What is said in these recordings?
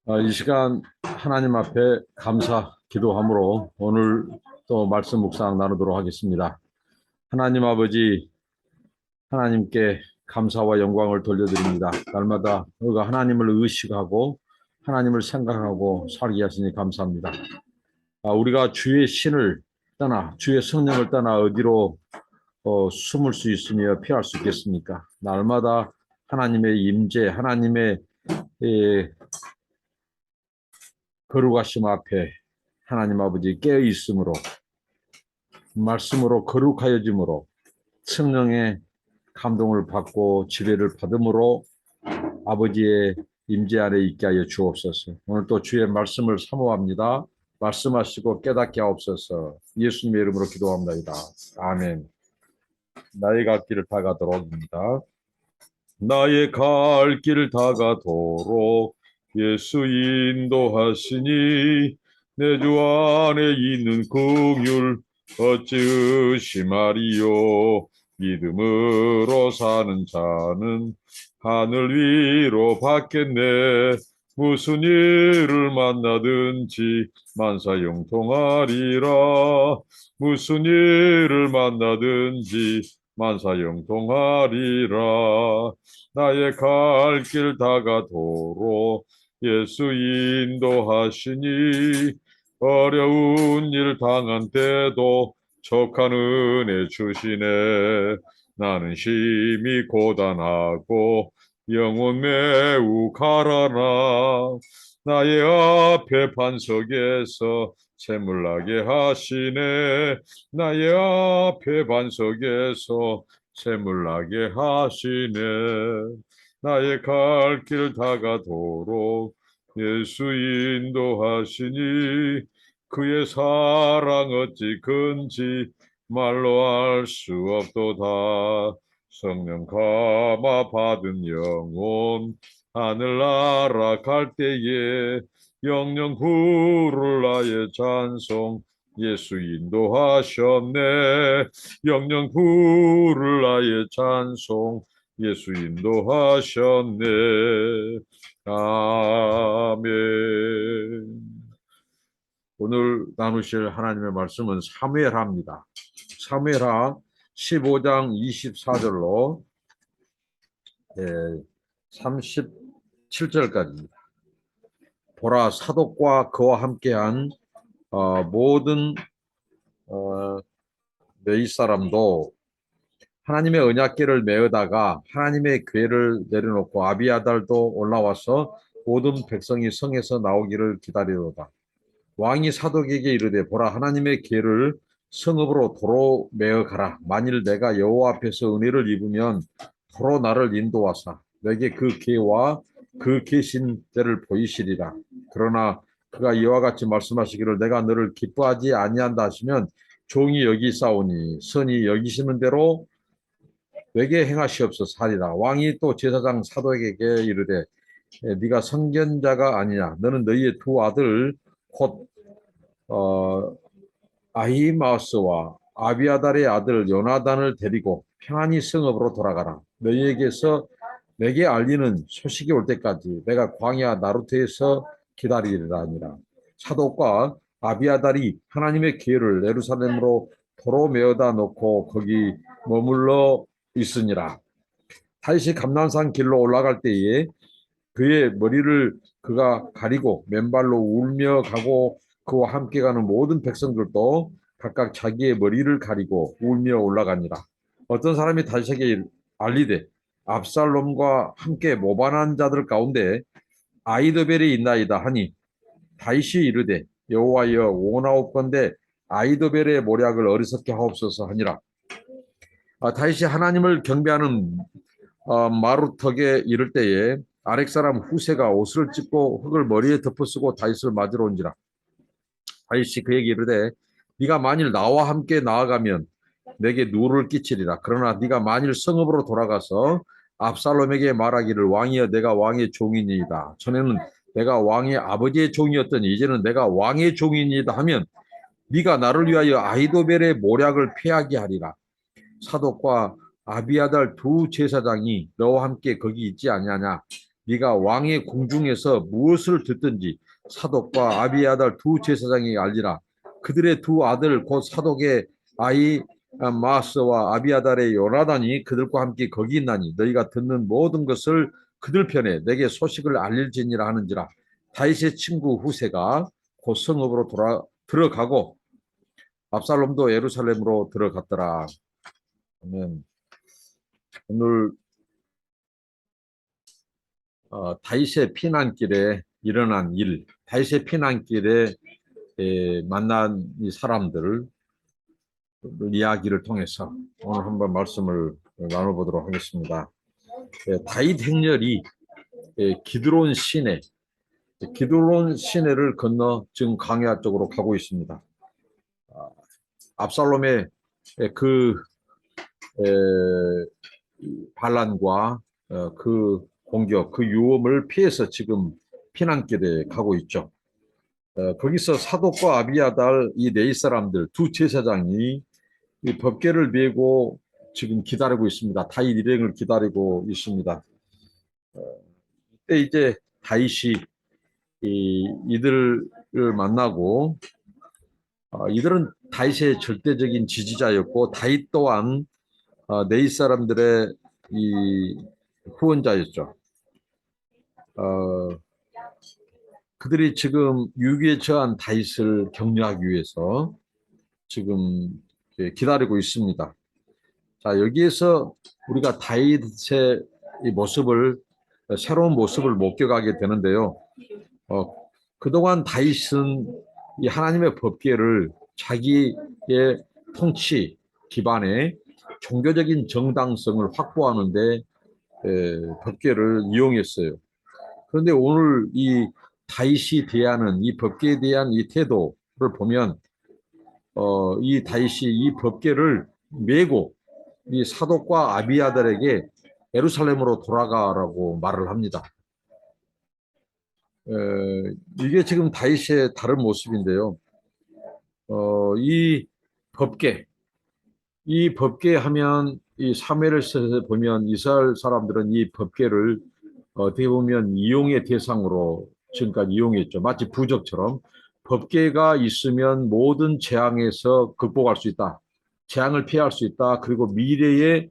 이 시간 하나님 앞에 감사 기도함으로 오늘 또 말씀 묵상 나누도록 하겠습니다. 하나님 아버지, 하나님께 감사와 영광을 돌려드립니다. 날마다 우리가 하나님을 의식하고 하나님을 생각하고 살게 하시니 감사합니다. 우리가 주의 신을 떠나, 주의 성령을 떠나 어디로 숨을 수 있으며 피할 수 있겠습니까? 날마다 하나님의 임재, 하나님의 거룩하심 앞에 하나님 아버지 깨어 있으므로 말씀으로 거룩하여짐으로 성령의 감동을 받고 지배를 받음으로 아버지의 임재 안에 있게 하여 주옵소서. 오늘 또 주의 말씀을 사모합니다. 말씀하시고 깨닫게 하옵소서. 예수님의 이름으로 기도합니다. 아멘. 나의 갈 길을 다가도록입니다. 나의 갈 길 다가도록 예수 인도하시니 내 주 안에 있는 긍휼 어찌 의심하리요. 믿음으로 사는 자는 하늘 위로 받겠네. 무슨 일을 만나든지 만사형통하리라. 무슨 일을 만나든지 만사형통하리라. 나의 갈 길 다가도록 예수 인도하시니 어려운 일 당한 때도 척한 은혜 주시네. 나는 심히 고단하고 영혼 매우 가라나. 나의 앞에 반석에서 샘물나게 하시네. 나의 앞에 반석에서 샘물나게 하시네. 나의 갈 길 다가도록 예수 인도하시니 그의 사랑 어찌 큰지 말로 알 수 없도다. 성령 감화 받은 영혼 하늘나라 갈 때에 영영 부를 나의 찬송 예수 인도하셨네. 영영 부를 나의 찬송 예수 인도하셨네. 아멘. 오늘 나누실 하나님의 말씀은 사무엘하입니다. 사무엘하 15장 24절로 37절까지입니다. 보라, 사독과 그와 함께한 모든 메이 사람도 하나님의 언약궤를 메어다가 하나님의 궤를 내려놓고 아비아달도 올라와서 모든 백성이 성에서 나오기를 기다리로다. 왕이 사독에게 이르되 보라, 하나님의 궤를 성읍으로 도로 메어 가라. 만일 내가 여호와 앞에서 은혜를 입으면 도로 나를 인도하사 내게 그 궤와 그 계신 때를 보이시리라. 그러나 그가 이와 같이 말씀하시기를 내가 너를 기뻐하지 아니한다 하시면 종이 여기 싸우니 선이 여기시는 대로 내게 행하시옵소서 하리라. 왕이 또 제사장 사도에게 이르되 네가 선견자가 아니냐. 너는 너희의 두 아들 곧 아히마스와 아비아달의 아들 요나단을 데리고 평안히 성읍으로 돌아가라. 너희에게서 내게 알리는 소식이 올 때까지 내가 광야 나루트에서 기다리리라 하니라. 사독과 아비아달이 하나님의 기회를 예루살렘으로 도로 메어다 놓고 거기 머물러 있으니라. 다시 감난산 길로 올라갈 때에 그의 머리를 그가 가리고 맨발로 울며 가고 그와 함께 가는 모든 백성들도 각각 자기의 머리를 가리고 울며 올라가니라. 어떤 사람이 다윗에게 알리되 압살롬과 함께 모반한 자들 가운데 아이도벨이 있나이다 하니 다윗이 이르되 여호와여 원하옵건대 아이도벨의 모략을 어리석게 하옵소서 하니라. 다윗이 하나님을 경배하는 마루턱에 이를 때에 아렉 사람 후세가 옷을 찢고 흙을 머리에 덮어쓰고 다윗을 맞으러 온지라. 다윗이 그에게 이르되 네가 만일 나와 함께 나아가면 내게 누를 끼치리라. 그러나 네가 만일 성읍으로 돌아가서 압살롬에게 말하기를 왕이여 내가 왕의 종이니이다. 전에는 내가 왕의 아버지의 종이었더니 이제는 내가 왕의 종이니이다 하면 네가 나를 위하여 아히도벨의 모략을 패하게 하리라. 사독과 아비아달 두 제사장이 너와 함께 거기 있지 아니하냐. 네가 왕의 궁중에서 무엇을 듣든지 사독과 아비아달 두 제사장에게 알리라. 그들의 두 아들 곧 사독의 아이 마스와 아비아달의 요나단이 그들과 함께 거기 있나니 너희가 듣는 모든 것을 그들 편에 내게 소식을 알릴지니라 하는지라. 다윗의 친구 후세가 곧 성읍으로 들어가고 압살롬도 예루살렘으로 들어갔더라. 오늘 다윗의 피난길에 일어난 일, 다윗의 피난길에 만난 이 사람들 이야기를 통해서 오늘 한번 말씀을 나눠보도록 하겠습니다. 다윗 행렬이 기드론 시내를 건너 지금 광야 쪽으로 가고 있습니다. 압살롬의 그 반란과 그 공격, 그 유혹을 피해서 지금 피난길에 가고 있죠. 거기서 사독과 아비아달 이 네 사람들 두 제사장이 이 법궤를 메고 지금 기다리고 있습니다. 다윗 일행을 기다리고 있습니다. 그때 이제 다윗이 이들을 만나고 이들은 다윗의 절대적인 지지자였고 다윗 또한 네 사람들의 이 후원자였죠. 그들이 지금 유기에 처한 다윗을 격려하기 위해서 지금 기다리고 있습니다. 자, 여기에서 우리가 다윗의 이 모습을 새로운 모습을 목격하게 되는데요. 그동안 다윗은 이 하나님의 법궤를 자기의 통치 기반의 종교적인 정당성을 확보하는데 법궤를 이용했어요. 그런데 오늘 이 다윗이 대하는 이 법궤에 대한 이 태도를 보면 이 다윗이 이 법궤를 메고 이 사독과 아비아달에게 예루살렘으로 돌아가라고 말을 합니다. 이게 지금 다윗의 다른 모습인데요. 이 법궤, 이 법궤 하면 이 사무엘서에서 보면 이스라엘 사람들은 이 법궤를 어떻게 보면 이용의 대상으로 지금까지 이용했죠. 마치 부적처럼 법궤가 있으면 모든 재앙에서 극복할 수 있다. 재앙을 피할 수 있다. 그리고 미래에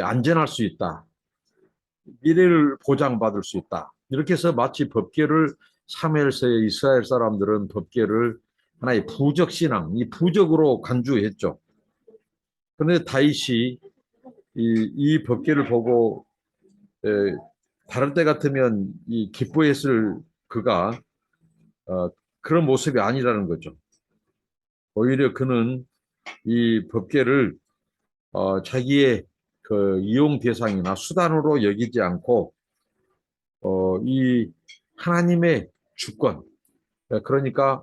안전할 수 있다. 미래를 보장받을 수 있다. 이렇게 해서 마치 법궤를 사무엘서의 이스라엘 사람들은 법궤를 하나의 부적 신앙, 이 부적으로 간주했죠. 그런데 다윗이 이 법궤를 보고 다른 때 같으면 이 기뻐했을 그가 그런 모습이 아니라는 거죠. 오히려 그는 이 법궤를 자기의 그 이용 대상이나 수단으로 여기지 않고 이 하나님의 주권, 그러니까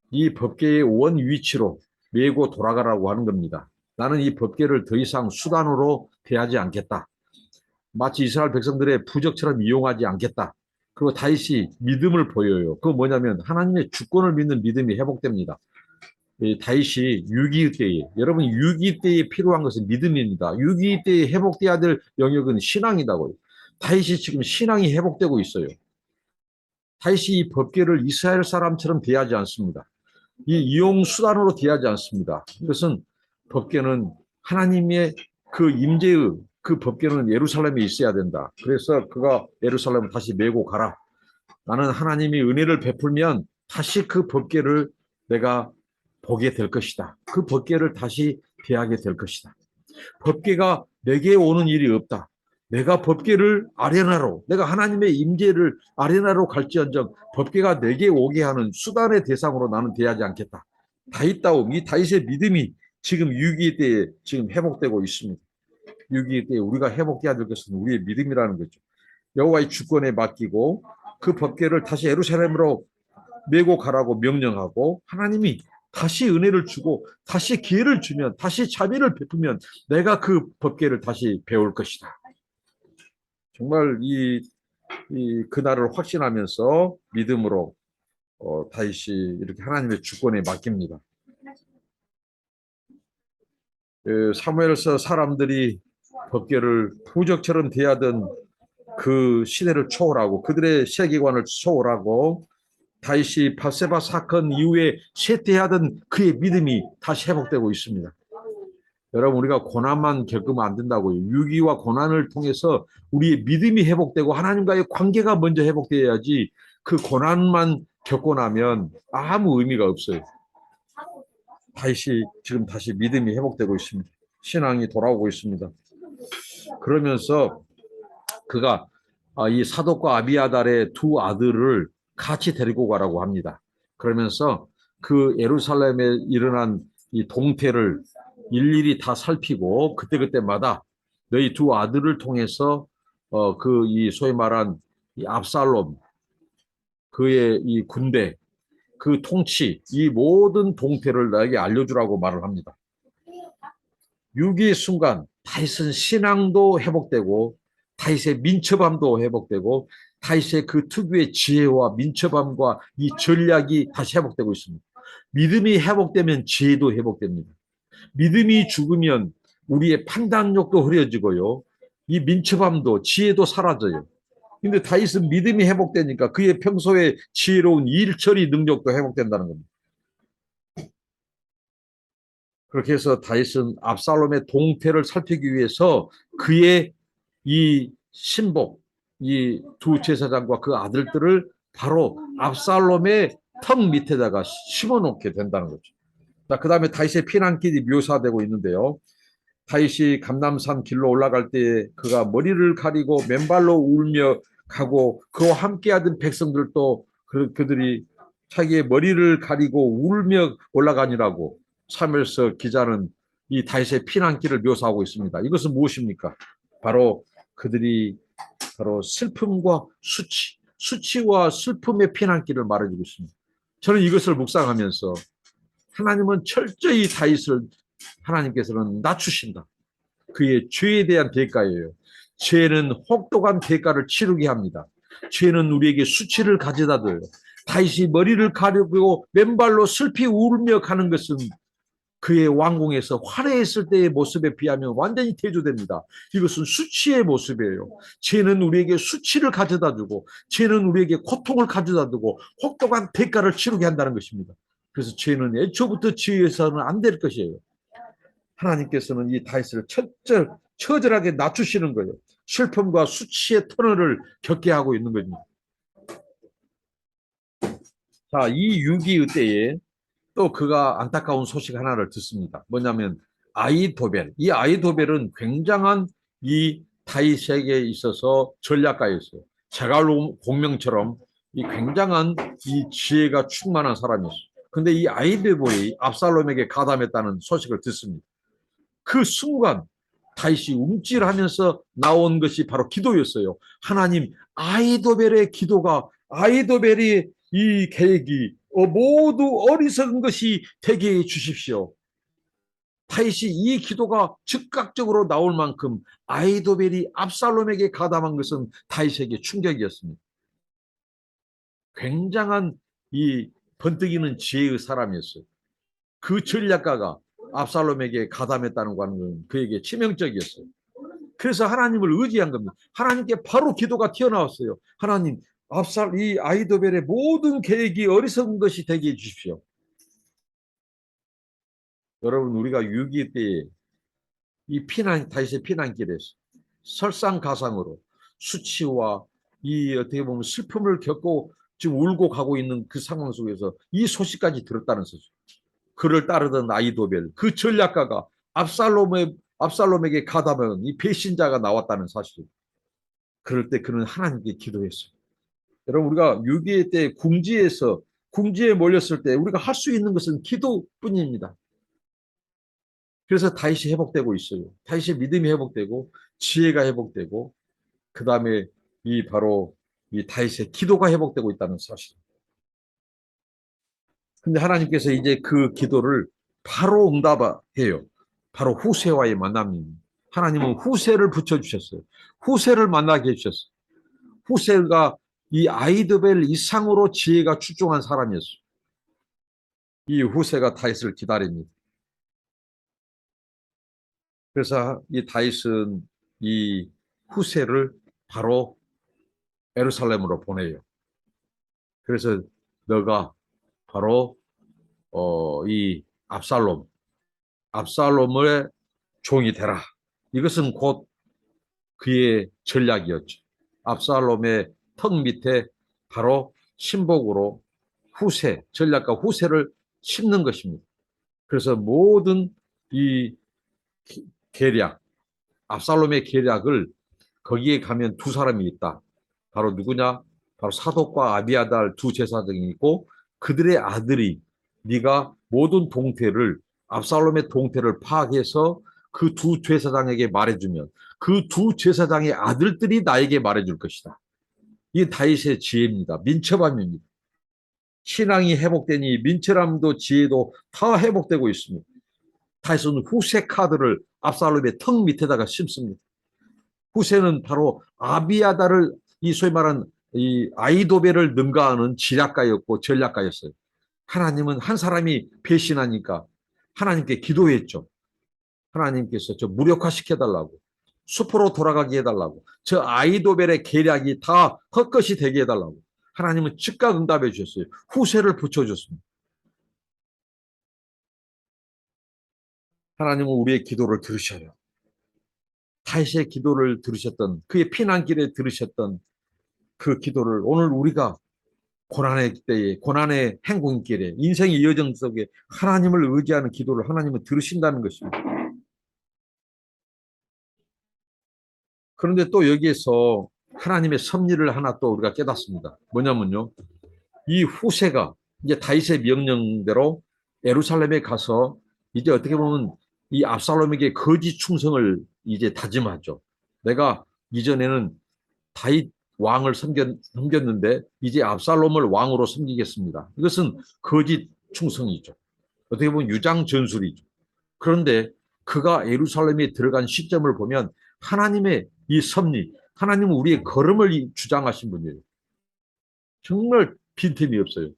이 법궤의 원 위치로 메고 돌아가라고 하는 겁니다. 나는 이 법궤를 더 이상 수단으로 대하지 않겠다. 마치 이스라엘 백성들의 부적처럼 이용하지 않겠다. 그리고 다윗이 믿음을 보여요. 그거 뭐냐면 하나님의 주권을 믿는 믿음이 회복됩니다. 다윗이 6.22 때에, 여러분 6.22 때에 필요한 것은 믿음입니다. 6.22 때에 회복돼야 될 영역은 신앙이다고요. 다윗이 지금 신앙이 회복되고 있어요. 다윗이 이 법궤를 이스라엘 사람처럼 대하지 않습니다. 이 이용 수단으로 대하지 않습니다. 이것은 법궤는 하나님의 그 임재의 그 법궤는 예루살렘에 있어야 된다. 그래서 그가 예루살렘을 다시 메고 가라. 나는 하나님이 은혜를 베풀면 다시 그 법궤를 내가 보게 될 것이다. 그 법궤를 다시 대하게 될 것이다. 법궤가 내게 오는 일이 없다. 내가 법궤를 아레나로, 내가 하나님의 임재를 아레나로 갈지언정 법궤가 내게 오게 하는 수단의 대상으로 나는 대하지 않겠다. 다윗다움, 이 다윗의 믿음이 지금 6.22 때에 지금 회복되고 있습니다. 6.22 때에 우리가 회복해야 될 것은 우리의 믿음이라는 거죠. 여호와의 주권에 맡기고 그 법궤를 다시 예루살렘으로 메고 가라고 명령하고 하나님이 다시 은혜를 주고 다시 기회를 주면 다시 자비를 베푸면 내가 그 법궤를 다시 배울 것이다. 정말 그날을 확신하면서 믿음으로 다윗이 이렇게 하나님의 주권에 맡깁니다. 사무엘서 사람들이 법궤를 부적처럼 대하던 그 시대를 초월하고 그들의 세계관을 초월하고 다윗이 바세바 사건 이후에 쇠퇴하던 그의 믿음이 다시 회복되고 있습니다. 여러분, 우리가 고난만 겪으면 안 된다고요. 위기와 고난을 통해서 우리의 믿음이 회복되고 하나님과의 관계가 먼저 회복되어야지 그 고난만 겪고 나면 아무 의미가 없어요. 다윗이 지금 다시 믿음이 회복되고 있습니다. 신앙이 돌아오고 있습니다. 그러면서 그가 이 사독과 아비아달의 두 아들을 같이 데리고 가라고 합니다. 그러면서 그 예루살렘에 일어난 이 동태를 일일이 다 살피고 그때그때마다 너희 두 아들을 통해서 그 이 소위 말한 이 압살롬 그의 이 군대 그 통치 이 모든 동태를 나에게 알려주라고 말을 합니다. 위기의 순간 다윗은 신앙도 회복되고 다윗의 민첩함도 회복되고 다윗의 그 특유의 지혜와 민첩함과 이 전략이 다시 회복되고 있습니다. 믿음이 회복되면 지혜도 회복됩니다. 믿음이 죽으면 우리의 판단력도 흐려지고요. 이 민첩함도 지혜도 사라져요. 근데 다윗은 믿음이 회복되니까 그의 평소에 지혜로운 일처리 능력도 회복된다는 겁니다. 그렇게 해서 다윗은 압살롬의 동태를 살피기 위해서 그의 이 신복, 이 두 제사장과 그 아들들을 바로 압살롬의 턱 밑에다가 심어 놓게 된다는 거죠. 자, 그 다음에 다윗의 피난길이 묘사되고 있는데요. 다윗이 감람산 길로 올라갈 때 그가 머리를 가리고 맨발로 울며 가고 그와 함께하던 백성들도 그들이 자기의 머리를 가리고 울며 올라가니라고 사무엘서 기자는 이 다윗의 피난길을 묘사하고 있습니다. 이것은 무엇입니까? 바로 그들이 바로 슬픔과 수치와 슬픔의 피난길을 말해주고 있습니다. 저는 이것을 묵상하면서 하나님은 철저히 다윗을 하나님께서는 낮추신다. 그의 죄에 대한 대가예요. 죄는 혹독한 대가를 치르게 합니다. 죄는 우리에게 수치를 가져다 줘요. 다윗이 머리를 가리고 맨발로 슬피 울며 가는 것은 그의 왕궁에서 화려했을 때의 모습에 비하면 완전히 대조됩니다. 이것은 수치의 모습이에요. 죄는 우리에게 수치를 가져다 주고 죄는 우리에게 고통을 가져다 주고 혹독한 대가를 치르게 한다는 것입니다. 그래서 죄는 애초부터 지어서는 안 될 것이에요. 하나님께서는 이 다윗을 처절하게 낮추시는 거예요. 슬픔과 수치의 터널을 겪게 하고 있는 겁니다. 자, 이 위기 때에 또 그가 안타까운 소식 하나를 듣습니다. 뭐냐면 아이도벨. 이 아이도벨은 굉장한 이 다윗에게 있어서 전략가였어요. 제갈로 공명처럼 이 굉장한 이 지혜가 충만한 사람이었어요. 근데 이 아이도벨이 압살롬에게 가담했다는 소식을 듣습니다. 그 순간 다윗이 움찔하면서 나온 것이 바로 기도였어요. 하나님, 아이도벨이 이 계획이 모두 어리석은 것이 되게 해 주십시오. 다윗이 이 기도가 즉각적으로 나올 만큼 아이도벨이 압살롬에게 가담한 것은 다윗에게 충격이었습니다. 굉장한 이 번뜩이는 지혜의 사람이었어요. 그 전략가가 압살롬에게 가담했다는 것은 그에게 치명적이었어요. 그래서 하나님을 의지한 겁니다. 하나님께 바로 기도가 튀어나왔어요. 하나님, 이 아이도벨의 모든 계획이 어리석은 것이 되게 해주십시오. 여러분, 우리가 6.25 때에 이 다윗의 피난길에서 설상가상으로 수치와 이 어떻게 보면 슬픔을 겪고 지금 울고 가고 있는 그 상황 속에서 이 소식까지 들었다는 거죠. 그를 따르던 아이도벨, 그 전략가가 압살롬에게 가담한 이 배신자가 나왔다는 사실. 그럴 때 그는 하나님께 기도했어요. 여러분, 우리가 6.25 때 궁지에 몰렸을 때 우리가 할 수 있는 것은 기도뿐입니다. 그래서 다윗이 회복되고 있어요. 다윗의 믿음이 회복되고 지혜가 회복되고 그 다음에 바로 이 다윗의 기도가 회복되고 있다는 사실. 근데 하나님께서 이제 그 기도를 바로 응답해요. 바로 후세와의 만남입니다. 하나님은 후세를 붙여주셨어요. 후세를 만나게 해주셨어요. 후세가 이 아이도벨 이상으로 지혜가 출중한 사람이었어요. 이 후세가 다윗을 기다립니다. 그래서 이 다윗은 이 후세를 바로 예루살렘으로 보내요. 그래서 너가 바로 이 압살롬의 종이 되라. 이것은 곧 그의 전략이었죠. 압살롬의 턱 밑에 바로 신복으로 전략과 후세를 심는 것입니다. 그래서 모든 이 계략, 압살롬의 계략을 거기에 가면 두 사람이 있다. 바로 누구냐? 바로 사독과 아비아달 두 제사장이 있고 그들의 아들이 네가 모든 동태를 압살롬의 동태를 파악해서 그 두 제사장에게 말해주면 그 두 제사장의 아들들이 나에게 말해줄 것이다. 이게 다윗의 지혜입니다. 민첩함입니다. 신앙이 회복되니 민첩함도 지혜도 다 회복되고 있습니다. 다윗은 후세 카드를 압살롬의 턱 밑에다가 심습니다. 후세는 바로 아비아다를 이 소위 말하는 이 아이도벨을 능가하는 지략가였고 전략가였어요. 하나님은 한 사람이 배신하니까 하나님께 기도했죠. 하나님께서 저 무력화시켜달라고 숲으로 돌아가게 해달라고 저 아이도벨의 계략이 다 헛것이 되게 해달라고 하나님은 즉각 응답해 주셨어요. 후세를 붙여줬습니다. 하나님은 우리의 기도를 들으셔요. 다윗의 기도를 들으셨던 그의 피난길에 들으셨던 그 기도를 오늘 우리가 고난의 때에 고난의 행군길에 인생의 여정 속에 하나님을 의지하는 기도를 하나님은 들으신다는 것입니다. 그런데 또 여기에서 하나님의 섭리를 하나 또 우리가 깨닫습니다. 뭐냐면요. 이 후세가 이제 다윗의 명령대로 예루살렘에 가서 이제 어떻게 보면 이 압살롬에게 거짓 충성을 이제 다짐하죠. 내가 이전에는 다윗 왕을 섬겼는데 이제 압살롬을 왕으로 섬기겠습니다. 이것은 거짓 충성이죠. 어떻게 보면 유장 전술이죠. 그런데 그가 예루살렘에 들어간 시점을 보면 하나님의 이 섭리, 하나님은 우리의 걸음을 주장하신 분이에요. 정말 빈틈이 없어요.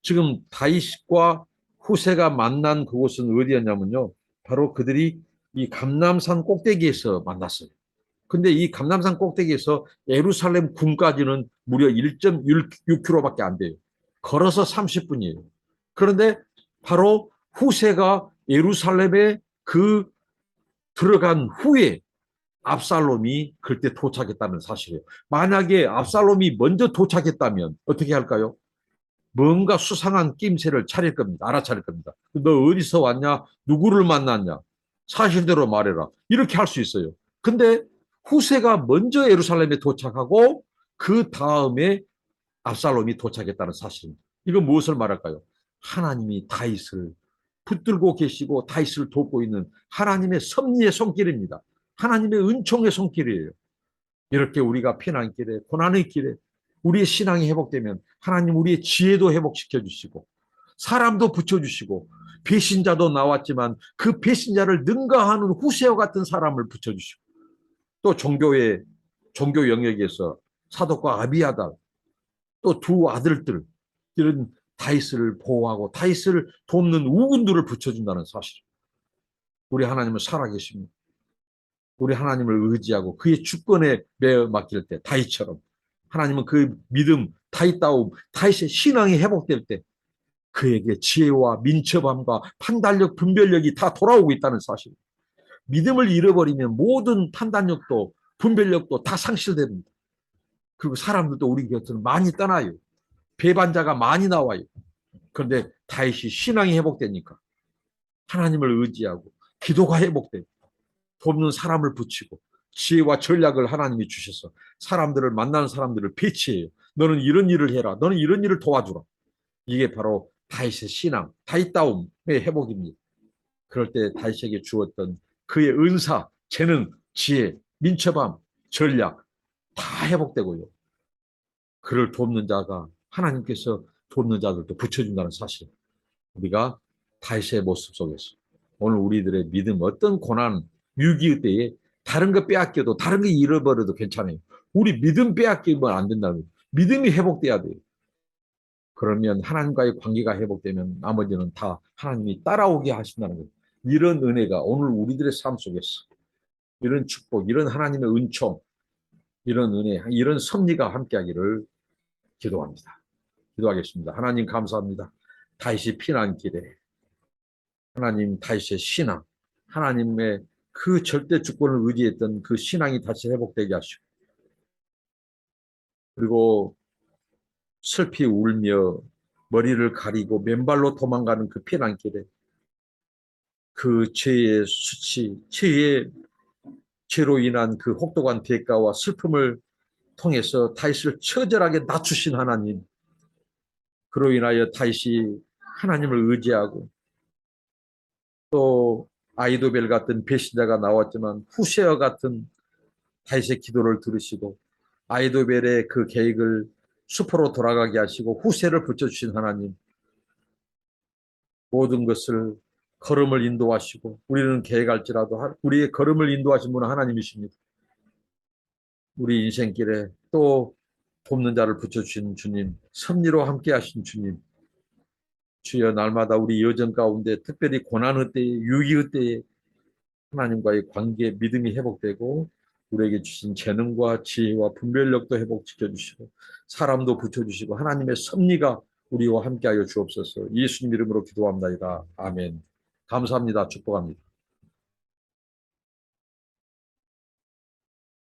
지금 다윗과 후세가 만난 그곳은 어디였냐면요. 바로 그들이 이 감람산 꼭대기에서 만났어요. 근데 이 감람산 꼭대기에서 예루살렘 궁까지는 무려 1.6km밖에 안 돼요. 걸어서 30분이에요. 그런데 바로 후세가 예루살렘에 그 들어간 후에 압살롬이 그때 도착했다는 사실이에요. 만약에 압살롬이 먼저 도착했다면 어떻게 할까요? 뭔가 수상한 낌새를 차릴 겁니다. 알아차릴 겁니다. 너 어디서 왔냐? 누구를 만났냐? 사실대로 말해라. 이렇게 할 수 있어요. 근데 후세가 먼저 예루살렘에 도착하고 그 다음에 압살롬이 도착했다는 사실입니다. 이건 무엇을 말할까요? 하나님이 다윗을 붙들고 계시고 다윗을 돕고 있는 하나님의 섭리의 손길입니다. 하나님의 은총의 손길이에요. 이렇게 우리가 피난길에 고난의 길에 우리의 신앙이 회복되면 하나님 우리의 지혜도 회복시켜 주시고 사람도 붙여주시고 배신자도 나왔지만 그 배신자를 능가하는 후세와 같은 사람을 붙여주시고 또 종교 영역에서 사독과 아비아달 또 두 아들들 이런 다윗을 보호하고 다윗을 돕는 우군들을 붙여준다는 사실. 우리 하나님은 살아계십니다. 우리 하나님을 의지하고 그의 주권에 매어 맡길 때 다윗처럼 하나님은 그 믿음, 다윗다움, 다윗의 신앙이 회복될 때 그에게 지혜와 민첩함과 판단력, 분별력이 다 돌아오고 있다는 사실. 믿음을 잃어버리면 모든 판단력도 분별력도 다 상실됩니다. 그리고 사람들도 우리 곁으로 많이 떠나요. 배반자가 많이 나와요. 그런데 다윗이 신앙이 회복되니까 하나님을 의지하고 기도가 회복돼요. 돕는 사람을 붙이고 지혜와 전략을 하나님이 주셔서 사람들을 만나는 사람들을 배치해요. 너는 이런 일을 해라. 너는 이런 일을 도와주라. 이게 바로 다윗의 신앙, 다윗다움의 회복입니다. 그럴 때 다윗에게 주었던 그의 은사, 재능, 지혜, 민첩함, 전략 다 회복되고요. 그를 돕는 자가 하나님께서 돕는 자들도 붙여준다는 사실. 우리가 다윗의 모습 속에서 오늘 우리들의 믿음 어떤 고난, 위기 때에 다른 거 빼앗겨도 다른 거 잃어버려도 괜찮아요. 우리 믿음 빼앗기면 안 된다는 거예요. 믿음이 회복돼야 돼요. 그러면 하나님과의 관계가 회복되면 나머지는 다 하나님이 따라오게 하신다는 거예요. 이런 은혜가 오늘 우리들의 삶 속에서 이런 축복, 이런 하나님의 은총, 이런 은혜, 이런 섭리가 함께하기를 기도합니다. 기도하겠습니다. 하나님 감사합니다. 다윗이 피난길에 하나님 다윗의 신앙, 하나님의 그 절대 주권을 의지했던 그 신앙이 다시 회복되게 하시고, 그리고 슬피 울며 머리를 가리고 맨발로 도망가는 그 피난길에 그 죄의 수치, 죄로 인한 그 혹독한 대가와 슬픔을 통해서 다윗을 처절하게 낮추신 하나님, 그로 인하여 다윗이 하나님을 의지하고, 또 아이도벨 같은 배신자가 나왔지만 후세어 같은 다윗의 기도를 들으시고 아이도벨의 그 계획을 수포로 돌아가게 하시고 후세를 붙여주신 하나님, 모든 것을 걸음을 인도하시고 우리는 계획할지라도 우리의 걸음을 인도하신 분은 하나님이십니다. 우리 인생길에 또 돕는 자를 붙여주신 주님, 섭리로 함께 하신 주님, 주여 날마다 우리 여정 가운데 특별히 고난의 때에, 위기의 때에 하나님과의 관계, 믿음이 회복되고 우리에게 주신 재능과 지혜와 분별력도 회복시켜 주시고 사람도 붙여주시고 하나님의 섭리가 우리와 함께하여 주옵소서. 예수님 이름으로 기도합니다. 아멘. 감사합니다. 축복합니다.